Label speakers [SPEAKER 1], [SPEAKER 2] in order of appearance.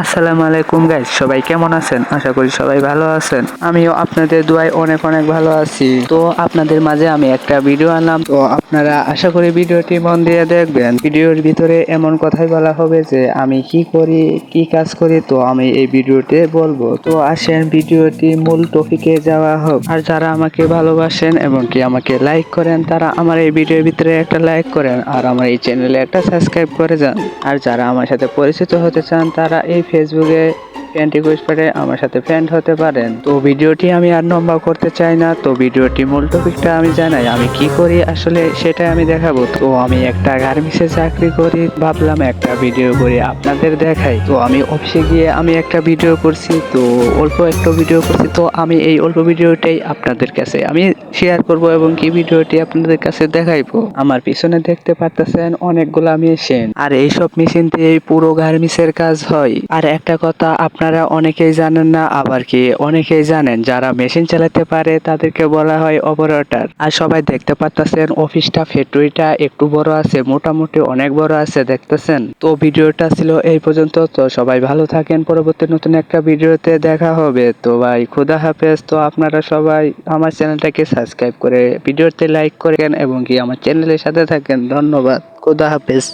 [SPEAKER 1] আসসালামু আলাইকুম গাইস, সবাই কেমন আছেন? আশা করি সবাই ভালো আছেন। আমিও আপনাদের দোয়ায় অনেক অনেক ভালো আছি। তো আপনাদের মাঝে আমি একটা ভিডিও আনলাম, তো আপনারা আশা করি ভিডিওটি মন দিয়ে দেখবেন। ভিডিওর ভিতরে এমন কথাই বলা হবে যে আমি কি করি, কি কাজ করি, তো আমি এই ভিডিওতে বলবো। তো আসেন ভিডিওটি মূল টপিকে যাওয়া হোক। আর যারা আমাকে ভালোবাসেন এবং কি আমাকে লাইক করেন, তারা আমার এই ভিডিওর ভিতরে একটা লাইক করেন আর আমার এই চ্যানেলে একটা সাবস্ক্রাইব করে যান। আর যারা আমার সাথে পরিচিত হতে চান, তারা এই ফেসবুকে ফ্রেন্ড রিকোয়েস্ট পেলে আমার সাথে ফ্রেন্ড হতে পারেন। তো ভিডিওটি আমি আর লম্বা করতে চাই না, তো ভিডিওটি মূল টপিকটা আমি জানাই। আমি কি করি আসলে সেটাই আমি দেখাবো। তো আমি একটা গার্মেন্টসে চাকরি করি, ভাবলাম একটা ভিডিও করে আপনাদের দেখাই। তো আমি অফিসে গিয়ে আমি একটা ভিডিও করছি, তো অল্প একটা ভিডিও করছি। তো আমি এই অল্প ভিডিওটাই আপনাদের কাছে আমি শেয়ার করব এবং কি ভিডিওটি আপনাদের কাছে দেখাইবো। আমার পিছনে দেখতে পারতেছেন অনেকগুলা মেশিন, আর এইসব মেশিন দিয়ে পুরো গার্মেন্টসের কাজ হয়। আর একটা কথা আপনারা অনেকেই জানেন না, আবার কি অনেকেই জানেন, যারা মেশিন চালাতে পারে তাদেরকে বলা হয় অপারেটর। আর সবাই দেখতে পারতেছেন অফিসটা, ফ্যাক্টরিটা একটু বড় আছে, মোটামুটি অনেক বড় আছে দেখতেছেন। তো ভিডিওটা ছিল এই পর্যন্ত। তো সবাই ভালো থাকেন, পরবর্তী নতুন একটা ভিডিওতে দেখা হবে। তো ভাই খুদা হাফেজ। তো আপনারা সবাই আমার চ্যানেলটাকে সাবস্ক্রাইব করে ভিডিওতে লাইক করেন এবং কি আমার চ্যানেলের সাথে থাকেন। ধন্যবাদ। খুদা হাফেজ।